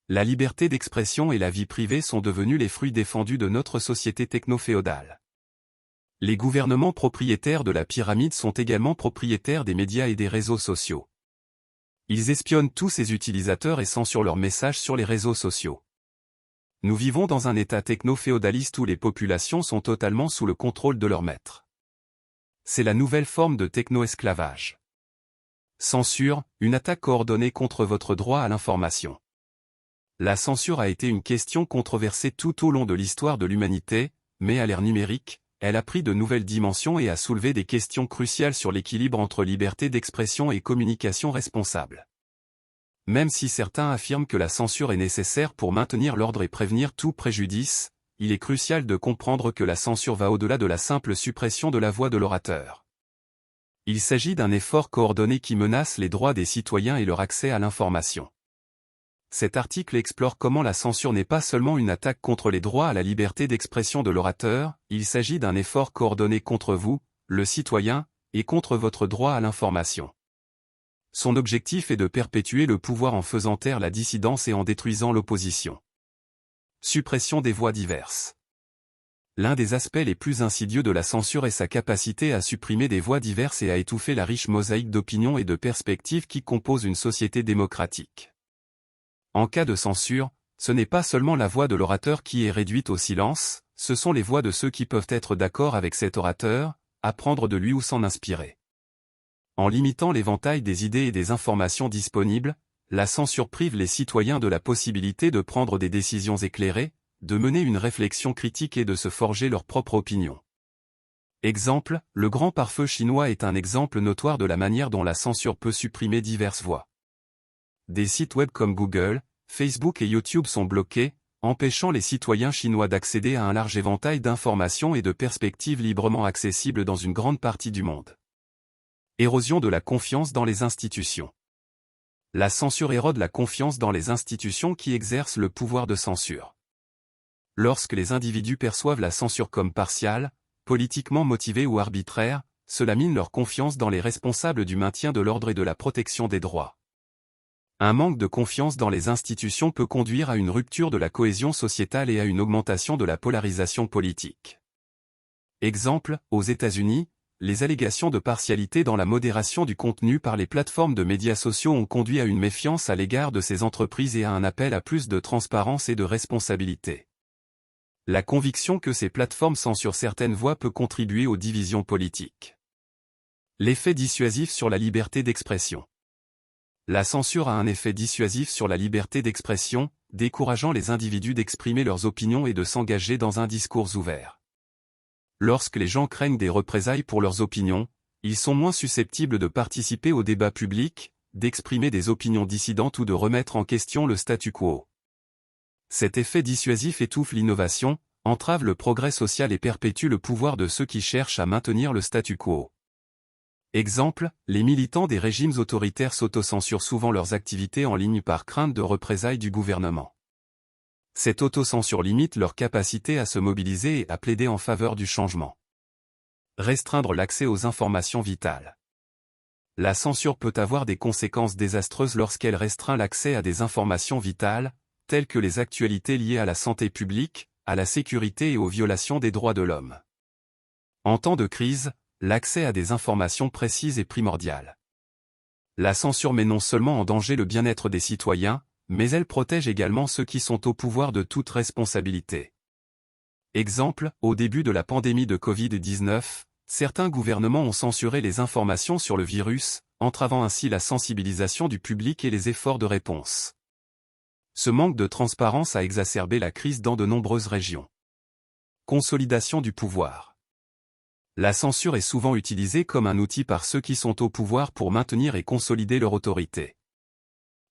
La liberté d'expression et la vie privée sont devenus les fruits défendus de notre société techno-féodale. Les gouvernements propriétaires de la pyramide sont également propriétaires des médias et des réseaux sociaux. Ils espionnent tous ces utilisateurs et censurent leurs messages sur les réseaux sociaux. Nous vivons dans un état techno-féodaliste où les populations sont totalement sous le contrôle de leurs maîtres. C'est la nouvelle forme de techno-esclavage. Censure, une attaque coordonnée contre votre droit à l'information. La censure a été une question controversée tout au long de l'histoire de l'humanité, mais à l'ère numérique, elle a pris de nouvelles dimensions et a soulevé des questions cruciales sur l'équilibre entre liberté d'expression et communication responsable. Même si certains affirment que la censure est nécessaire pour maintenir l'ordre et prévenir tout préjudice, il est crucial de comprendre que la censure va au-delà de la simple suppression de la voix de l'orateur. Il s'agit d'un effort coordonné qui menace les droits des citoyens et leur accès à l'information. Cet article explore comment la censure n'est pas seulement une attaque contre les droits à la liberté d'expression de l'orateur, il s'agit d'un effort coordonné contre vous, le citoyen, et contre votre droit à l'information. Son objectif est de perpétuer le pouvoir en faisant taire la dissidence et en détruisant l'opposition. Suppression des voix diverses. L'un des aspects les plus insidieux de la censure est sa capacité à supprimer des voix diverses et à étouffer la riche mosaïque d'opinions et de perspectives qui composent une société démocratique. En cas de censure, ce n'est pas seulement la voix de l'orateur qui est réduite au silence, ce sont les voix de ceux qui peuvent être d'accord avec cet orateur, apprendre de lui ou s'en inspirer. En limitant l'éventail des idées et des informations disponibles, la censure prive les citoyens de la possibilité de prendre des décisions éclairées, de mener une réflexion critique et de se forger leur propre opinion. Exemple, le grand pare-feu chinois est un exemple notoire de la manière dont la censure peut supprimer diverses voix. Des sites web comme Google, Facebook et YouTube sont bloqués, empêchant les citoyens chinois d'accéder à un large éventail d'informations et de perspectives librement accessibles dans une grande partie du monde. Érosion de la confiance dans les institutions. La censure érode la confiance dans les institutions qui exercent le pouvoir de censure. Lorsque les individus perçoivent la censure comme partiale, politiquement motivée ou arbitraire, cela mine leur confiance dans les responsables du maintien de l'ordre et de la protection des droits. Un manque de confiance dans les institutions peut conduire à une rupture de la cohésion sociétale et à une augmentation de la polarisation politique. Exemple, aux États-Unis, les allégations de partialité dans la modération du contenu par les plateformes de médias sociaux ont conduit à une méfiance à l'égard de ces entreprises et à un appel à plus de transparence et de responsabilité. La conviction que ces plateformes censurent certaines voix peut contribuer aux divisions politiques. L'effet dissuasif sur la liberté d'expression. La censure a un effet dissuasif sur la liberté d'expression, décourageant les individus d'exprimer leurs opinions et de s'engager dans un discours ouvert. Lorsque les gens craignent des représailles pour leurs opinions, ils sont moins susceptibles de participer au débat public, d'exprimer des opinions dissidentes ou de remettre en question le statu quo. Cet effet dissuasif étouffe l'innovation, entrave le progrès social et perpétue le pouvoir de ceux qui cherchent à maintenir le statu quo. Exemple, les militants des régimes autoritaires s'autocensurent souvent leurs activités en ligne par crainte de représailles du gouvernement. Cette autocensure limite leur capacité à se mobiliser et à plaider en faveur du changement. Restreindre l'accès aux informations vitales. La censure peut avoir des conséquences désastreuses lorsqu'elle restreint l'accès à des informations vitales, telles que les actualités liées à la santé publique, à la sécurité et aux violations des droits de l'homme. En temps de crise, l'accès à des informations précises est primordial. La censure met non seulement en danger le bien-être des citoyens, mais elle protège également ceux qui sont au pouvoir de toute responsabilité. Exemple, au début de la pandémie de Covid-19, certains gouvernements ont censuré les informations sur le virus, entravant ainsi la sensibilisation du public et les efforts de réponse. Ce manque de transparence a exacerbé la crise dans de nombreuses régions. Consolidation du pouvoir. La censure est souvent utilisée comme un outil par ceux qui sont au pouvoir pour maintenir et consolider leur autorité.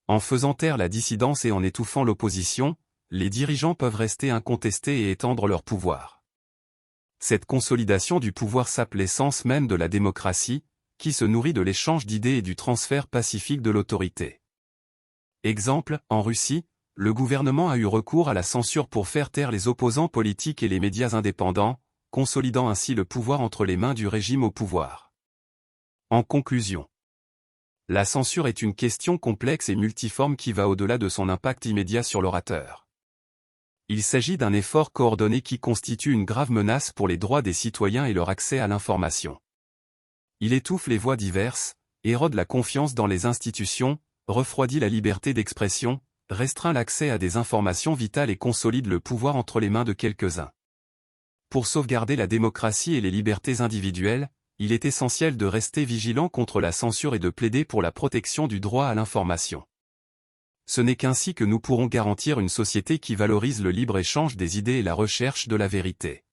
En faisant taire la dissidence et en étouffant l'opposition, les dirigeants peuvent rester incontestés et étendre leur pouvoir. Cette consolidation du pouvoir sape l'essence même de la démocratie, qui se nourrit de l'échange d'idées et du transfert pacifique de l'autorité. Exemple, en Russie, le gouvernement a eu recours à la censure pour faire taire les opposants politiques et les médias indépendants, consolidant ainsi le pouvoir entre les mains du régime au pouvoir. En conclusion, La censure est une question complexe et multiforme qui va au-delà de son impact immédiat sur l'orateur. Il s'agit d'un effort coordonné qui constitue une grave menace pour les droits des citoyens et leur accès à l'information. Il étouffe les voix diverses, érode la confiance dans les institutions, refroidit la liberté d'expression, restreint l'accès à des informations vitales et consolide le pouvoir entre les mains de quelques-uns. Pour sauvegarder la démocratie et les libertés individuelles, il est essentiel de rester vigilant contre la censure et de plaider pour la protection du droit à l'information. Ce n'est qu'ainsi que nous pourrons garantir une société qui valorise le libre-échange des idées et la recherche de la vérité.